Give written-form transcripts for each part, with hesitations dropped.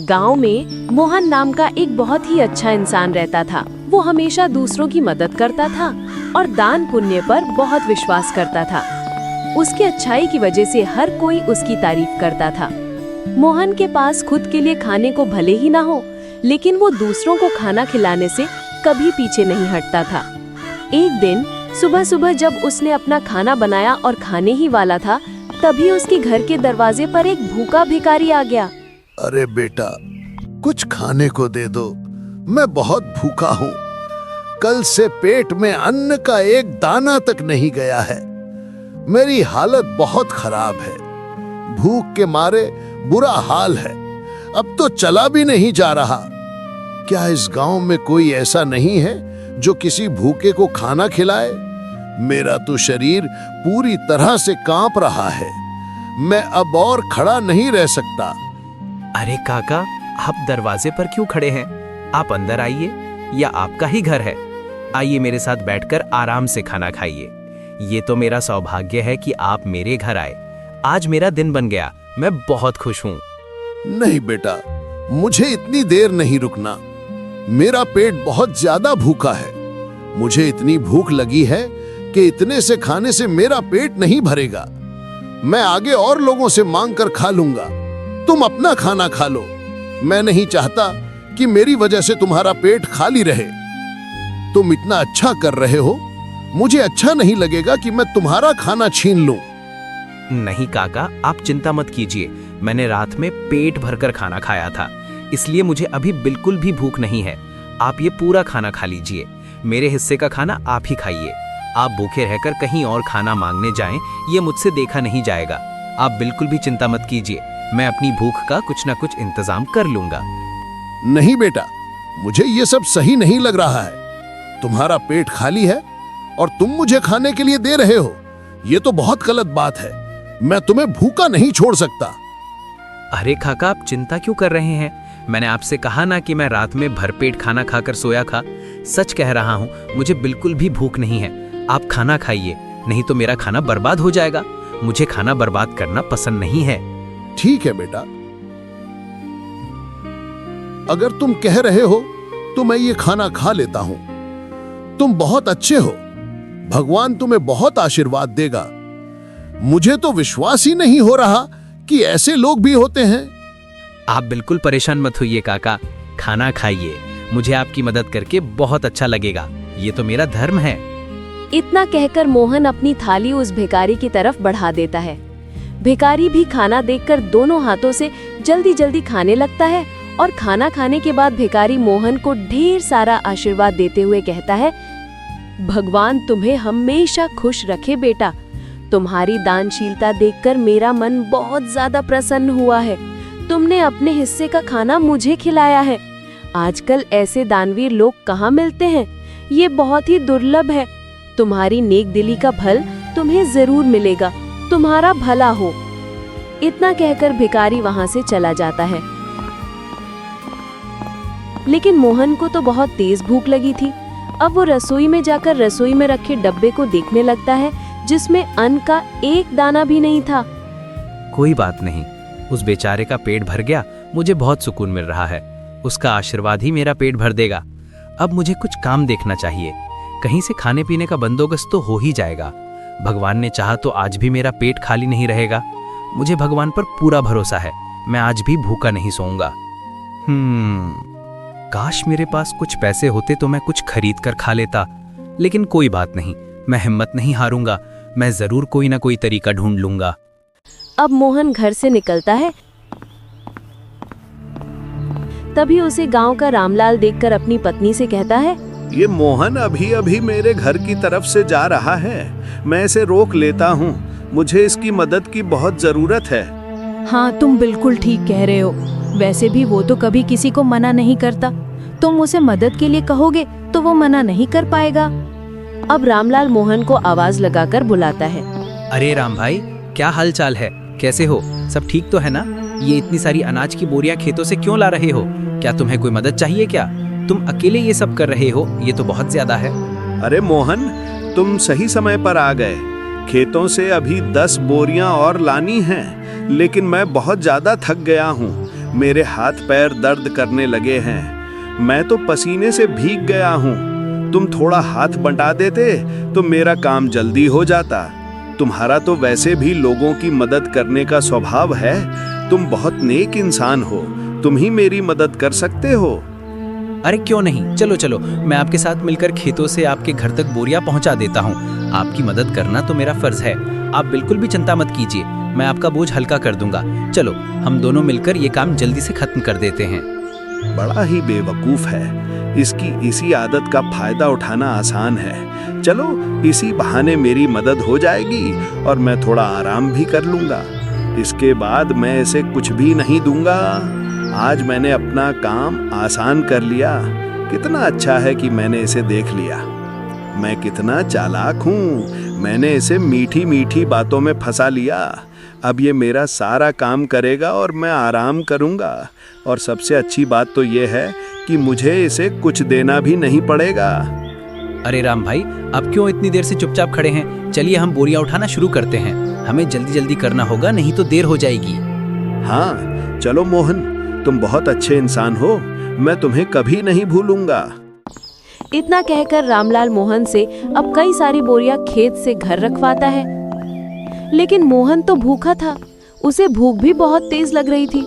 गांव में मोहन नाम का एक बहुत ही अच्छा इंसान रहता था। वो हमेशा दूसरों की मदद करता था और दान पुण्य पर बहुत विश्वास करता था। उसकी अच्छाई की वजह से हर कोई उसकी तारीफ करता था। मोहन के पास खुद के लिए खाने को भले ही ना हो, लेकिन वो दूसरों को खाना खिलाने से कभी पीछे नहीं हटता था। एक दिन सुबह सुबह जब उसने अपना खाना बनाया और खाने ही वाला था, तभी उसके घर के दरवाजे पर एक भूखा भिखारी आ गया। अरे बेटा, कुछ खाने को दे दो, मैं बहुत भूखा हूँ। कल से पेट में अन्न का एक दाना तक नहीं गया है। मेरी हालत बहुत खराब है। भूख के मारे बुरा हाल है। अब तो चला भी नहीं जा रहा। क्या इस गांव में कोई ऐसा नहीं है जो किसी भूखे को खाना खिलाए? मेरा तो शरीर पूरी तरह से कांप रहा है। मैं अब और खड़ा नहीं रह सकता। अरे काका, आप दरवाजे पर क्यों खड़े हैं? आप अंदर आइए, या आपका ही घर है। आइए मेरे साथ बैठकर आराम से खाना खाइए। ये तो मेरा सौभाग्य है कि आप मेरे घर आए। आज मेरा दिन बन गया, मैं बहुत खुश हूँ। नहीं बेटा, मुझे इतनी देर नहीं रुकना। मेरा पेट बहुत ज्यादा भूखा है। मुझे इतनी भूख लगी है कि इतने से खाने से मेरा पेट नहीं भरेगा। मैं आगे और लोगों से मांग कर खा लूंगा। तुम अपना खाना खा लो। मैं नहीं चाहता कि मेरी वजह से तुम्हारा पेट खाली रहे। तुम इतना अच्छा कर रहे हो, मुझे अच्छा नहीं लगेगा कि मैं तुम्हारा खाना छीन लूं। नहीं काका, आप चिंता मत कीजिए। मैंने रात में पेट भरकर खाना खाया था, इसलिए मुझे अभी बिल्कुल भी भूख नहीं है। आप ये पूरा खाना खा लीजिए। मेरे हिस्से का खाना आप ही खाइए। आप भूखे रहकर कहीं और खाना मांगने जाएं, ये मुझसे देखा नहीं जाएगा। आप बिल्कुल भी चिंता मत कीजिए। मैं अपनी भूख का कुछ ना कुछ इंतजाम कर लूंगा। नहीं बेटा, मुझे ये सब सही नहीं लग रहा है। तुम्हारा पेट खाली है और तुम मुझे खाने के लिए दे रहे हो। ये तो बहुत गलत बात है। मैं तुम्हें भूखा नहीं छोड़ सकता। अरे काका, आप चिंता क्यों कर रहे हैं? मैंने आपसे कहा ना कि मैं रात में भरपेट खाना खाकर सोया था। सच कह रहा हूँ, मुझे बिल्कुल भी भूख नहीं है। आप खाना खाइए, नहीं तो मेरा खाना बर्बाद हो जाएगा। मुझे खाना बर्बाद करना पसंद नहीं है। ठीक है बेटा, अगर तुम कह रहे हो तो मैं ये खाना खा लेता हूं। तुम बहुत अच्छे हो। भगवान तुम्हें बहुत आशीर्वाद देगा। मुझे तो विश्वास ही नहीं हो रहा कि ऐसे लोग भी होते हैं। आप बिल्कुल परेशान मत होइए काका, खाना खाइए। मुझे आपकी मदद करके बहुत अच्छा लगेगा। ये तो मेरा धर्म है। इतना कहकर मोहन अपनी थाली उस भिखारी की तरफ बढ़ा देता है। भिखारी भी खाना देखकर दोनों हाथों से जल्दी जल्दी खाने लगता है और खाना खाने के बाद भिखारी मोहन को ढेर सारा आशीर्वाद देते हुए कहता है, भगवान तुम्हें हमेशा खुश रखे बेटा। तुम्हारी दानशीलता देखकर मेरा मन बहुत ज्यादा प्रसन्न हुआ है। तुमने अपने हिस्से का खाना मुझे खिलाया है। आजकल ऐसे दानवीर लोग कहाँ मिलते हैं? ये बहुत ही दुर्लभ है। तुम्हारी नेक दिली का फल तुम्हें जरूर मिलेगा। तुम्हारा भला हो। इतना कहकर भिखारी वहां से चला जाता है। लेकिन मोहन को तो बहुत तेज भूख लगी थी। अब वो रसोई में जाकर रसोई में रखे डब्बे को देखने लगता है, जिसमें अन्न का एक दाना भी नहीं था। कोई बात नहीं, उस बेचारे का पेट भर गया। मुझे बहुत सुकून मिल रहा है। उसका आशीर्वाद ही मेरा पेट भर देगा। अब मुझे कुछ काम देखना चाहिए। कहीं से खाने पीने का बंदोबस्त तो हो ही जाएगा। भगवान ने चाहा तो आज भी मेरा पेट खाली नहीं रहेगा। मुझे भगवान पर पूरा भरोसा है। मैं आज भी भूखा नहीं सोऊंगा। काश मेरे पास कुछ पैसे होते तो मैं कुछ खरीद कर खा लेता। लेकिन कोई बात नहीं, मैं हिम्मत नहीं हारूंगा। मैं जरूर कोई ना कोई तरीका ढूंढ लूंगा। अब मोहन घर से निकलता है। तभी उसे गांव का रामलाल देखकर अपनी पत्नी से कहता है, ये मोहन अभी अभी मेरे घर की तरफ से जा रहा है। मैं इसे रोक लेता हूँ। मुझे इसकी मदद की बहुत जरूरत है। हाँ, तुम बिल्कुल ठीक कह रहे हो। वैसे भी वो तो कभी किसी को मना नहीं करता। तुम उसे मदद के लिए कहोगे तो वो मना नहीं कर पाएगा। अब रामलाल मोहन को आवाज लगाकर बुलाता है। अरे राम भाई, क्या हाल चाल है? कैसे हो? सब ठीक तो है ना? ये इतनी सारी अनाज की बोरियां खेतों से क्यों ला रहे हो? क्या तुम्हें कोई मदद चाहिए क्या? तुम अकेले ये सब कर रहे हो, ये तो बहुत ज्यादा है। अरे मोहन, तुम सही समय पर आ गए। खेतों से अभी 10 बोरियां और लानी हैं, लेकिन मैं बहुत ज्यादा थक गया हूँ। मेरे हाथ पैर दर्द करने लगे हैं। मैं तो पसीने से भीग गया हूँ। तुम थोड़ा हाथ बंटा देते तो मेरा काम जल्दी हो जाता। तुम्हारा तो वैसे भी लोगों की मदद करने का स्वभाव है। तुम बहुत नेक इंसान हो। तुम ही मेरी मदद कर सकते हो। अरे क्यों नहीं, चलो चलो, मैं आपके साथ मिलकर खेतों से आपके घर तक बोरियां पहुंचा देता हूं। आपकी मदद करना तो मेरा फर्ज है। आप बिल्कुल भी चिंता मत कीजिए, मैं आपका बोझ हल्का कर दूंगा। चलो हम दोनों मिलकर ये काम जल्दी से खत्म कर देते हैं। बड़ा ही बेवकूफ है। इसकी इसी आदत का फायदा उठाना आसान है। चलो इसी बहाने मेरी मदद हो जाएगी और मैं थोड़ा आराम भी कर लूंगा। इसके बाद मैं इसे कुछ भी नहीं दूंगा। आज मैंने अपना काम आसान कर लिया। कितना अच्छा है कि मैंने इसे देख लिया। मैं कितना चालाक हूँ। मैंने इसे मीठी मीठी बातों में फंसा लिया। अब ये मेरा सारा काम करेगा और मैं आराम करूँगा। और सबसे अच्छी बात तो ये है कि मुझे इसे कुछ देना भी नहीं पड़ेगा। अरे राम भाई, अब क्यों इतनी देर से चुपचाप खड़े हैं? चलिए हम बोरियां उठाना शुरू करते हैं। हमें जल्दी जल्दी करना होगा, नहीं तो देर हो जाएगी। हाँ चलो मोहन, तुम बहुत अच्छे इंसान हो। मैं तुम्हें कभी नहीं भूलूंगा। इतना कहकर रामलाल मोहन से अब कई सारी बोरियां खेत से घर रखवाता है। लेकिन मोहन तो भूखा था। उसे भूख भी बहुत तेज लग रही थी।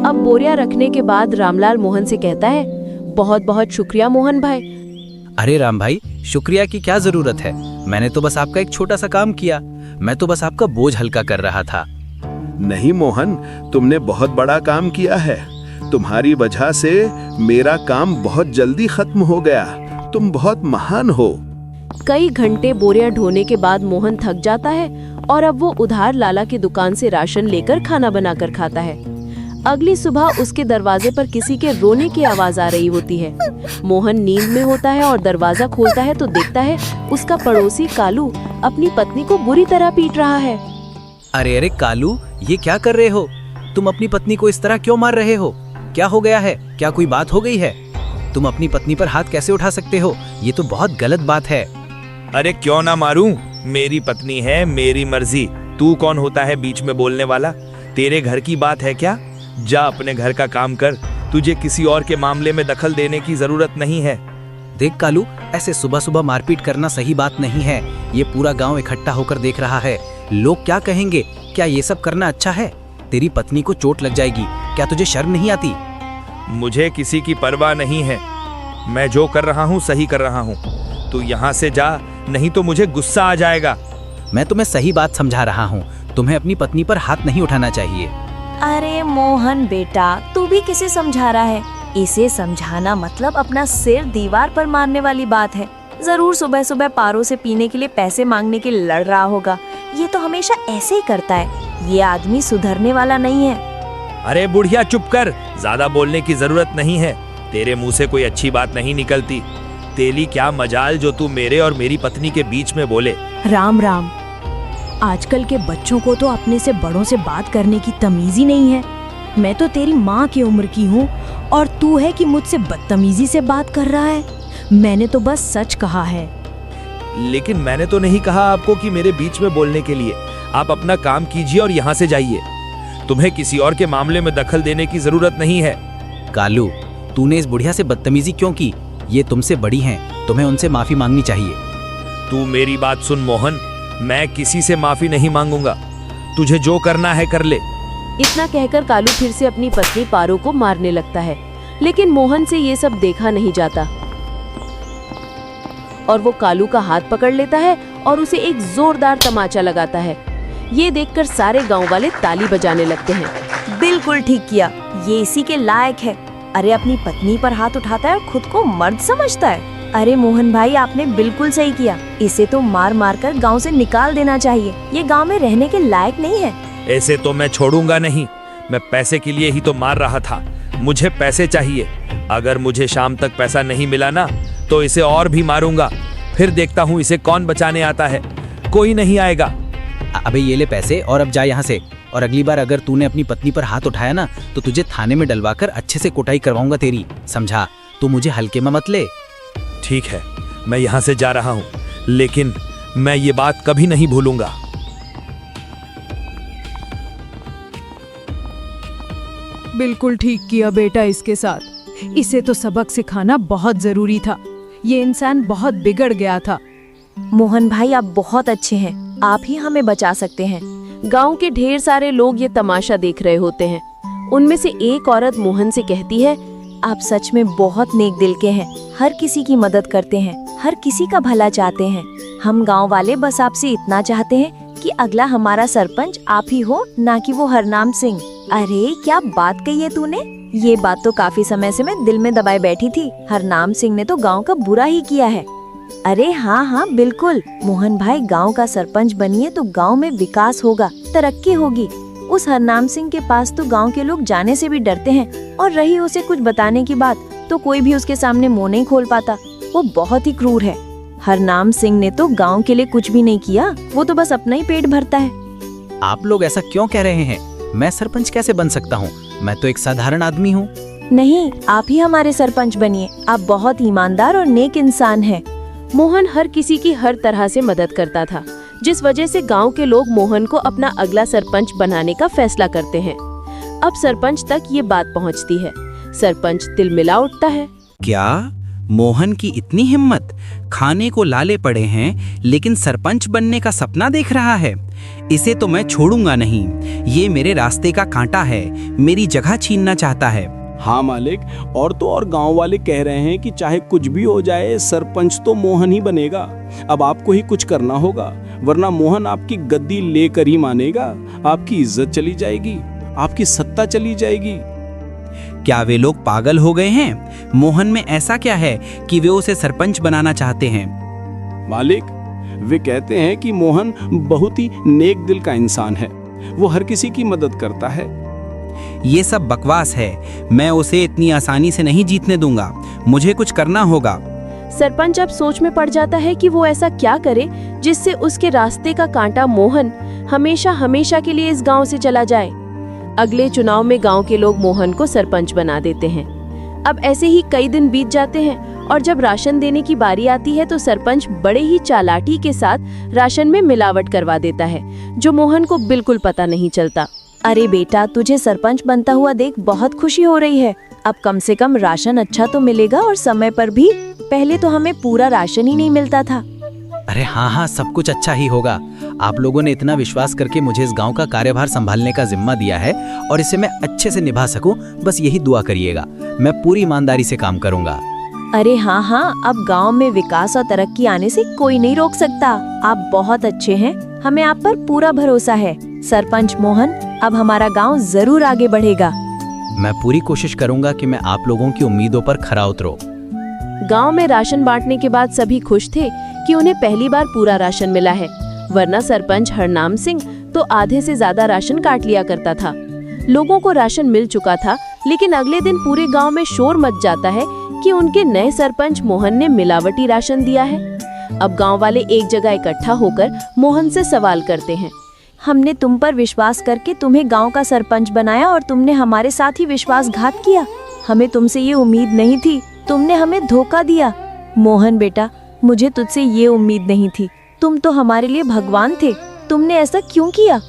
अब बोरियां रखने के बाद रामलाल मोहन से कहता है, बहुत बहुत शुक्रिया मोहन भाई। अरे राम भाई, शुक्रिया की क्या जरूरत है? मैंने तो बस आपका एक छोटा सा काम किया। मैं तो बस आपका बोझ हल्का कर रहा था। नहीं मोहन, तुमने बहुत बड़ा काम किया है। तुम्हारी वजह से मेरा काम बहुत जल्दी खत्म हो गया। तुम बहुत महान हो। कई घंटे बोरियां ढोने के बाद मोहन थक जाता है और अब वो उधार लाला की दुकान से राशन लेकर खाना बनाकर खाता है। अगली सुबह उसके दरवाजे पर किसी के रोने की आवाज आ रही होती है। मोहन नींद में होता है और दरवाजा खोलता है तो देखता है उसका पड़ोसी कालू अपनी पत्नी को बुरी तरह पीट रहा है। अरे अरे कालू, ये क्या कर रहे हो? तुम अपनी पत्नी को इस तरह क्यों मार रहे हो? क्या हो गया है? क्या कोई बात हो गई है? तुम अपनी पत्नी पर हाथ कैसे उठा सकते हो? ये तो बहुत गलत बात है। अरे क्यों ना मारूं? मेरी पत्नी है, मेरी मर्जी। तू कौन होता है बीच में बोलने वाला? तेरे घर की बात है क्या? जा अपने घर का काम कर। तुझे किसी और के मामले में दखल देने की जरूरत नहीं है। देख कालू, ऐसे सुबह सुबह मारपीट करना सही बात नहीं है। ये पूरा गांव इकट्ठा होकर देख रहा है। लोग क्या कहेंगे? क्या ये सब करना अच्छा है? तेरी पत्नी को चोट लग जाएगी। क्या तुझे शर्म नहीं आती? मुझे किसी की परवाह नहीं है। मैं जो कर रहा हूँ सही कर रहा हूँ। तू यहाँ से जा, नहीं तो मुझे गुस्सा आ जाएगा। मैं तुम्हें सही बात समझा रहा हूँ। तुम्हें अपनी पत्नी पर हाथ नहीं उठाना चाहिए। अरे मोहन बेटा, तू भी किसे समझा रहा है? इसे समझाना मतलब अपना सिर दीवार पर मारने वाली बात है। जरूर सुबह सुबह पारो से पीने के लिए पैसे मांगने के लिए लड़ रहा होगा। ये तो हमेशा ऐसे ही करता है। ये आदमी सुधरने वाला नहीं है। अरे बुढ़िया चुप कर, ज्यादा बोलने की जरूरत नहीं है। तेरे मुंह से कोई अच्छी बात नहीं निकलती। तेली क्या मजाल जो तू मेरे और मेरी पत्नी के बीच में बोले। राम राम, आजकल के बच्चों को तो अपने से बड़ों से बात करने की तमीज ही नहीं है। मैं तो तेरी माँ की उम्र की हूँ और तू है कि मुझसे बदतमीजी से बात कर रहा है। मैंने तो बस सच कहा है। लेकिन मैंने तो नहीं कहा आपको कि मेरे बीच में बोलने के लिए। आप अपना काम कीजिए और यहाँ से जाइए। तुम्हें किसी और के मामले में दखल देने की जरूरत नहीं है। कालू, तूने इस बुढ़िया से बदतमीजी क्यों की? ये तुमसे बड़ी हैं, तुम्हें उनसे माफी मांगनी चाहिए। तू मेरी बात सुन मोहन, मैं किसी से माफी नहीं मांगूंगा। तुझे जो करना है कर ले। इतना कहकर कालू फिर से अपनी पत्नी पारो को मारने लगता है। लेकिन मोहन से ये सब देखा नहीं जाता और वो कालू का हाथ पकड़ लेता है और उसे एक जोरदार तमाचा लगाता है। ये देखकर सारे गांव वाले ताली बजाने लगते हैं। बिल्कुल ठीक किया, ये इसी के लायक है। अरे अपनी पत्नी पर हाथ उठाता है और खुद को मर्द समझता है। अरे मोहन भाई, आपने बिल्कुल सही किया। इसे तो मार मार कर गाँव से निकाल देना चाहिए। ये गाँव में रहने के लायक नहीं है। ऐसे तो मैं छोड़ूंगा नहीं। मैं पैसे के लिए ही तो मार रहा था। मुझे पैसे चाहिए। अगर मुझे शाम तक पैसा नहीं मिला ना तो इसे और भी मारूंगा। फिर देखता हूँ इसे कौन बचाने आता है। कोई नहीं आएगा। अबे ये ले पैसे और अब जा यहाँ से। और अगली बार अगर तूने अपनी पत्नी पर हाथ उठाया ना तो तुझे थाने में डलवाकर अच्छे से कुटाई करवाऊंगा तेरी, समझा? तू मुझे हल्के में मत ले। ठीक है, मैं यहाँ से जा रहा हूँ, लेकिन मैं ये बात कभी नहीं भूलूंगा। बिल्कुल ठीक किया बेटा इसके साथ। इसे तो सबक सिखाना बहुत जरूरी था। ये इंसान बहुत बिगड़ गया था। मोहन भाई आप बहुत अच्छे हैं, आप ही हमें बचा सकते हैं। गांव के ढेर सारे लोग ये तमाशा देख रहे होते हैं। उनमें से एक औरत मोहन से कहती है, आप सच में बहुत नेक दिल के हैं, हर किसी की मदद करते हैं, हर किसी का भला चाहते हैं। हम गांव वाले बस आपसे इतना चाहते हैं कि अगला हमारा सरपंच आप ही हो, ना कि वो हरनाम सिंह। अरे क्या बात कही है तूने, ये बात तो काफी समय से मैं दिल में दबाए बैठी थी। हरनाम सिंह ने तो गांव का बुरा ही किया है। अरे हाँ हाँ बिल्कुल, मोहन भाई गांव का सरपंच बनिए तो गांव में विकास होगा, तरक्की होगी। उस हरनाम सिंह के पास तो गांव के लोग जाने से भी डरते हैं, और रही उसे कुछ बताने की बात तो कोई भी उसके सामने मुंह नहीं खोल पाता। वो बहुत ही क्रूर है। हरनाम सिंह ने तो गांव के लिए कुछ भी नहीं किया, वो तो बस अपना ही पेट भरता है। आप लोग ऐसा क्यों कह रहे हैं? मैं सरपंच कैसे बन सकता हूँ? मैं तो एक साधारण आदमी हूँ। नहीं, आप ही हमारे सरपंच बनिए। आप बहुत ईमानदार और नेक इंसान हैं। मोहन हर किसी की हर तरह से मदद करता था, जिस वजह से गांव के लोग मोहन को अपना अगला सरपंच बनाने का फैसला करते हैं। अब सरपंच तक ये बात पहुंचती है। सरपंच तिलमिला उठता है। क्या मोहन की इतनी हिम्मत? खाने को लाले पड़े हैं लेकिन सरपंच बनने का सपना देख रहा है। इसे तो मैं छोड़ूंगा नहीं। ये मेरे रास्ते का कांटा है, मेरी जगह छीनना चाहता है। हाँ मालिक, और तो और गांव वाले कह रहे हैं कि चाहे कुछ भी हो जाए सरपंच तो मोहन ही बनेगा। अब आपको ही कुछ करना होगा, वरना मोहन आपकी गद्दी लेकर ही मानेगा। आपकी इज्जत चली जाएगी, आपकी सत्ता चली जाएगी। क्या वे लोग पागल हो गए हैं? मोहन में ऐसा क्या है कि वे उसे सरपंच बनाना चाहते हैं? मालिक, वे कहते हैं कि मोहन बहुत ही नेक दिल का इंसान है, वो हर किसी की मदद करता है। ये सब बकवास है। मैं उसे इतनी आसानी से नहीं जीतने दूंगा। मुझे कुछ करना होगा। सरपंच अब सोच में पड़ जाता है कि वो ऐसा क्या करे जिससे उसके रास्ते का कांटा मोहन हमेशा हमेशा के लिए इस गांव से चला जाए। अगले चुनाव में गांव के लोग मोहन को सरपंच बना देते हैं। अब ऐसे ही कई दिन बीत जाते हैं और जब राशन देने की बारी आती है तो सरपंच बड़े ही चालाकी के साथ राशन में मिलावट करवा देता है, जो मोहन को बिल्कुल पता नहीं चलता। अरे बेटा, तुझे सरपंच बनता हुआ देख बहुत खुशी हो रही है। अब कम से कम राशन अच्छा तो मिलेगा और समय पर भी। पहले तो हमें पूरा राशन ही नहीं मिलता था। अरे हाँ, सब कुछ अच्छा ही होगा। आप लोगों ने इतना विश्वास करके मुझे इस गांव का कार्यभार संभालने का जिम्मा दिया है और इसे मैं अच्छे से निभा सकूं, बस यही दुआ करिएगा। मैं पूरी ईमानदारी से काम करूंगा। अरे हाँ, अब गांव में विकास और तरक्की आने से कोई नहीं रोक सकता। आप बहुत अच्छे हैं, हमें आप पर पूरा भरोसा है। सरपंच मोहन, अब हमारा गांव जरूर आगे बढ़ेगा। मैं पूरी कोशिश करूंगा कि मैं आप लोगों की उम्मीदों पर खरा उतरूं। गांव में राशन बांटने के बाद सभी खुश थे कि उन्हें पहली बार पूरा राशन मिला है, वरना सरपंच हरनाम सिंह तो आधे से ज्यादा राशन काट लिया करता था। लोगों को राशन मिल चुका था, लेकिन अगले दिन पूरे गांव में शोर मच जाता है कि उनके नए सरपंच मोहन ने मिलावटी राशन दिया है। अब गांव वाले एक जगह इकट्ठा होकर मोहन से सवाल करते हैं। हमने तुम पर विश्वास करके तुम्हें गांव का सरपंच बनाया और तुमने हमारे साथ ही विश्वासघात किया। हमें तुमसे ये उम्मीद नहीं थी, तुमने हमें धोखा दिया। मोहन बेटा, मुझे तुझसे ये उम्मीद नहीं थी। तुम तो हमारे लिए भगवान थे, तुमने ऐसा क्यों किया?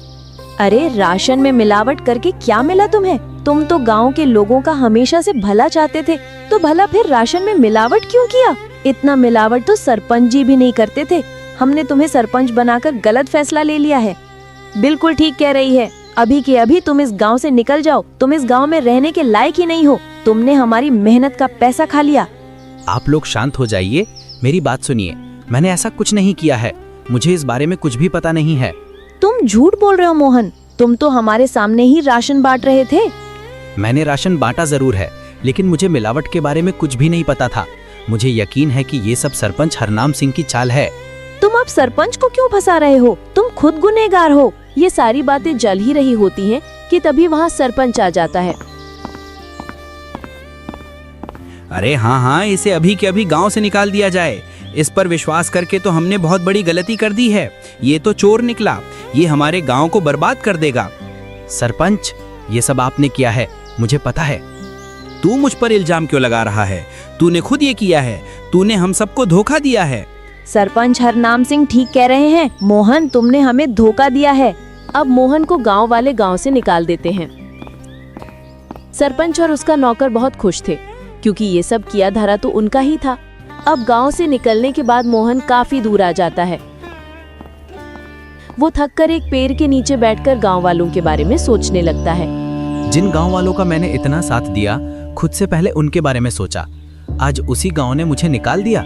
अरे राशन में मिलावट करके क्या मिला तुम्हें? तुम तो गांव के लोगों का हमेशा से भला चाहते थे, तो भला फिर राशन में मिलावट क्यों किया? इतना मिलावट तो सरपंच जी भी नहीं करते थे। हमने तुम्हें सरपंच बनाकर गलत फैसला ले लिया है। बिल्कुल ठीक कह रही है। अभी के अभी तुम इस गांव से निकल जाओ। तुम इस गांव में रहने के लायक ही नहीं हो। तुमने हमारी मेहनत का पैसा खा लिया। आप लोग शांत हो जाइए, मेरी बात सुनिए। मैंने ऐसा कुछ नहीं किया है, मुझे इस बारे में कुछ भी पता नहीं है। तुम झूठ बोल रहे हो मोहन, तुम तो हमारे सामने ही राशन बांट रहे थे। मैंने राशन बांटा जरूर है, लेकिन मुझे मिलावट के बारे में कुछ भी नहीं पता था। मुझे यकीन है कि ये सब सरपंच हरनाम सिंह की चाल है। तुम अब सरपंच को क्यों फंसा रहे हो? तुम खुद गुनहगार हो। ये सारी बातें जल ही रही होती हैं कि तभी वहाँ सरपंच आ जाता है। अरे हाँ, इसे अभी के अभी गांव से निकाल दिया जाए। इस पर विश्वास करके तो हमने बहुत बड़ी गलती कर दी है। ये तो चोर निकला, ये हमारे गांव को बर्बाद कर देगा। सरपंच, ये सब आपने किया है, मुझे पता है। तू मुझ पर इल्जाम क्यों लगा रहा है? तूने खुद ये किया है, तूने हम सबको धोखा दिया है। सरपंच हरनाम सिंह ठीक कह रहे हैं। मोहन, तुमने हमें धोखा दिया है। अब मोहन को गांव वाले गांव से निकाल देते हैं। सरपंच और उसका नौकर बहुत खुश थे, क्योंकि ये सब किया धरा तो उनका ही था। अब गांव से निकलने के बाद मोहन काफी दूर आ जाता है। वो थककर एक पेड़ के नीचे बैठकर गांव वालों के बारे में सोचने लगता है। जिन गांव वालों का मैंने इतना साथ दिया, खुद से पहले उनके बारे में सोचा। आज उसी गांव ने मुझे निकाल दिया।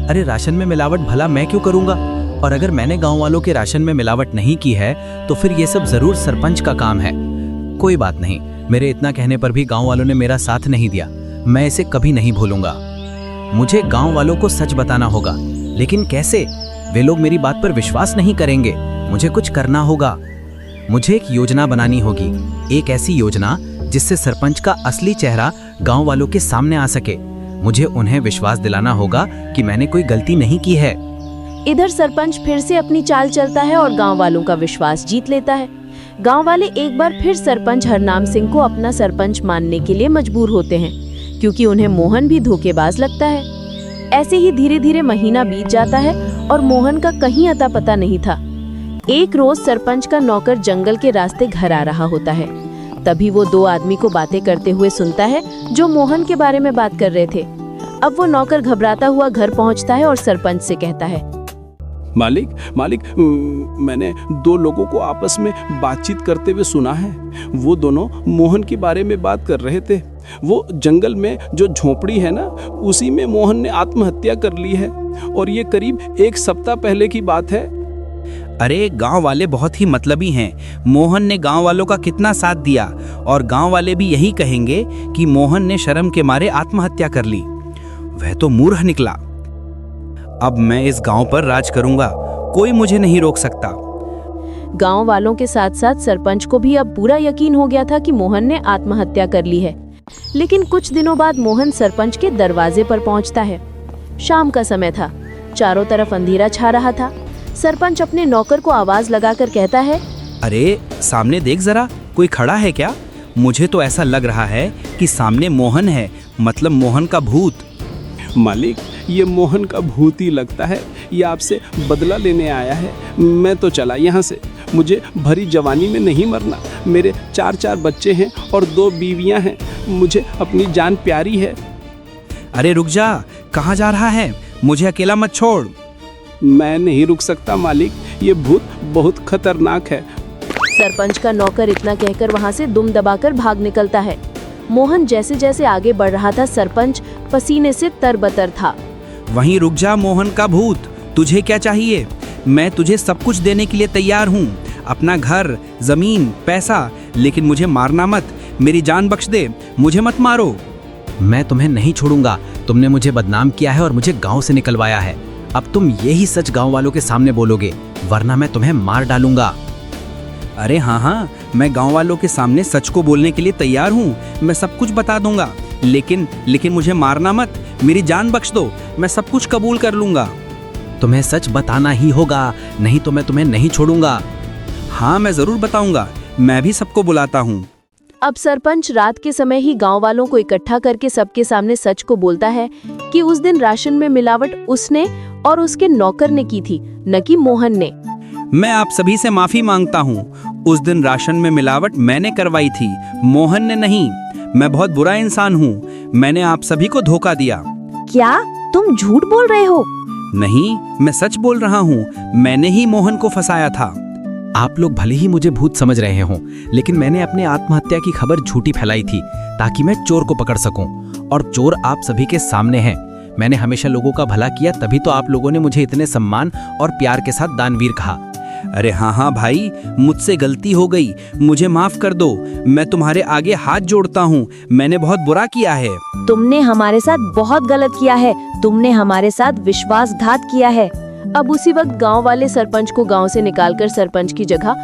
अरे राशन में मिलावट भला मैं क्यों करूंगा? और अगर मैंने गांव वालों के राशन में मिलावट नहीं की है तो फिर ये सब जरूर सरपंच का काम है। कोई बात नहीं, मेरे इतना कहने पर भी गांव वालों ने मेरा साथ नहीं दिया। मैं इसे कभी नहीं भूलूंगा। मुझे गांव वालों को सच बताना होगा, लेकिन कैसे? वे लोग मेरी बात पर विश्वास नहीं करेंगे। मुझे कुछ करना होगा। मुझे एक योजना बनानी होगी, एक ऐसी योजना जिससे सरपंच का असली चेहरा गांव वालों के सामने आ सके। मुझे उन्हें विश्वास दिलाना होगा कि मैंने कोई गलती नहीं की है। इधर सरपंच फिर से अपनी चाल चलता है और गांव वालों का विश्वास जीत लेता है। गांव वाले एक बार फिर सरपंच हरनाम सिंह को अपना सरपंच मानने के लिए मजबूर होते हैं, क्योंकि उन्हें मोहन भी धोखेबाज लगता है। ऐसे ही धीरे धीरे महीना बीत जाता है और मोहन का कहीं अता पता नहीं था। एक रोज सरपंच का नौकर जंगल के रास्ते घर आ रहा होता है। तभी वो दो आदमी को बातें करते हुए सुनता है जो मोहन के बारे में बात कर रहे थे। अब वो नौकर घबराता हुआ घर पहुंचता है और सरपंच से कहता है, मालिक, मैंने दो लोगों को आपस में बातचीत करते हुए सुना है। वो दोनों मोहन के बारे में बात कर रहे थे। वो जंगल में जो झोपड़ी है ना, उसी में मोहन ने आत्महत्या कर ली है, और ये करीब 1 सप्ताह पहले की बात है। अरे गांव वाले बहुत ही मतलबी हैं। मोहन ने गांव वालों का कितना साथ दिया, और गांव वाले भी यही कहेंगे कि मोहन ने शर्म के मारे आत्महत्या कर ली। वह तो मूर्ख निकला। अब मैं इस गांव पर राज करूंगा, कोई मुझे नहीं रोक सकता। गांव वालों के साथ साथ सरपंच को भी अब पूरा यकीन हो गया था कि मोहन ने आत्महत्या कर ली है। लेकिन कुछ दिनों बाद मोहन सरपंच के दरवाजे पर पहुंचता है। शाम का समय था, चारों तरफ अंधेरा छा रहा था। सरपंच अपने नौकर को आवाज लगाकर कहता है, अरे सामने देख जरा, कोई खड़ा है क्या? मुझे तो ऐसा लग रहा है कि सामने मोहन है, मतलब मोहन का भूत। मालिक, ये मोहन का भूत ही लगता है। ये आपसे बदला लेने आया है। मैं तो चला यहाँ से। मुझे भरी जवानी में नहीं मरना। मेरे 4 बच्चे हैं और 2 बीवियाँ हैं। मुझे अपनी जान प्यारी है। अरे रुक जा, कहाँ जा रहा है? मुझे अकेला मत छोड़। मैं नहीं रुक सकता मालिक, ये भूत बहुत खतरनाक है। सरपंच का नौकर इतना कहकर वहां से दुम दबाकर भाग निकलता है। मोहन जैसे जैसे आगे बढ़ रहा था, सरपंच पसीने से तरबतर था। वहीं रुक जा मोहन का भूत, तुझे क्या चाहिए? मैं तुझे सब कुछ देने के लिए तैयार हूँ, अपना घर, जमीन, पैसा, लेकिन मुझे मारना मत। मेरी जान बख्श दे, मुझे मत मारो। मैं तुम्हें नहीं छोड़ूंगा। तुमने मुझे बदनाम किया है और मुझे गांव से निकलवाया है। अब तुम यही सच गांव वालों के सामने बोलोगे, वरना मैं तुम्हें मार डालूंगा। अरे हाँ, मैं गांव वालों के सामने सच को बोलने के लिए तैयार हूँ। मैं सब कुछ बता दूंगा, लेकिन मुझे मारना मत। मेरी जान बख्श दो, मैं सब कुछ कबूल कर लूंगा। तुम्हें सच बताना ही होगा, नहीं तो मैं तुम्हें नहीं छोड़ूंगा। हाँ, मैं जरूर बताऊंगा। मैं भी सबको बुलाता हूँ। अब सरपंच रात के समय ही गांव वालों को इकट्ठा करके सबके सामने सच को बोलता है कि उस दिन राशन में मिलावट उसने और उसके नौकर ने की थी, न कि मोहन ने। मैं आप सभी से माफी मांगता हूँ। उस दिन राशन में मिलावट मैंने करवाई थी, मोहन ने नहीं। मैं बहुत बुरा इंसान हूँ। मैंने आप सभी को धोखा दिया। क्या तुम झूठ बोल रहे हो? नहीं, मैं सच बोल रहा हूँ। मैंने ही मोहन को फंसाया था। आप लोग भले ही मुझे भूत समझ रहे हों, लेकिन मैंने अपने आत्महत्या की खबर झूठी फैलाई थी ताकि मैं चोर को पकड़ सकूं, और चोर आप सभी के सामने हैं। मैंने हमेशा लोगों का भला किया, तभी तो आप लोगों ने मुझे इतने सम्मान और प्यार के साथ दानवीर कहा। अरे हाँ भाई, मुझसे गलती हो गई, मुझे माफ कर दो। मैं तुम्हारे आगे हाथ जोड़ता हूँ। मैंने बहुत बुरा किया है। तुमने हमारे साथ बहुत गलत किया है। तुमने हमारे साथ विश्वासघात किया है। अब उसी वक्त गांव वाले सरपंच को गांव से निकालकर सरपंच की जगह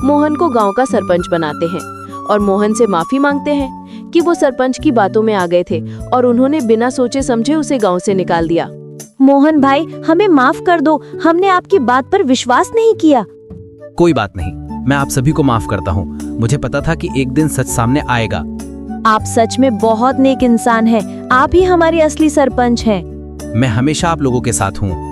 मोहन को गांव का सरपंच बनाते हैं और मोहन से माफी मांगते हैं कि वो सरपंच की बातों में आ गए थे और उन्होंने बिना सोचे समझे उसे गांव से निकाल दिया। मोहन भाई, हमें माफ कर दो। हमने आपकी बात पर विश्वास नहीं किया। कोई बात नहीं, मैं आप सभी को माफ करता हूँ। मुझे पता था कि एक दिन सच सामने आएगा। आप सच में बहुत नेक इंसान हैं। आप ही हमारे असली सरपंच हैं। मैं हमेशा आप लोगों के साथ हूँ।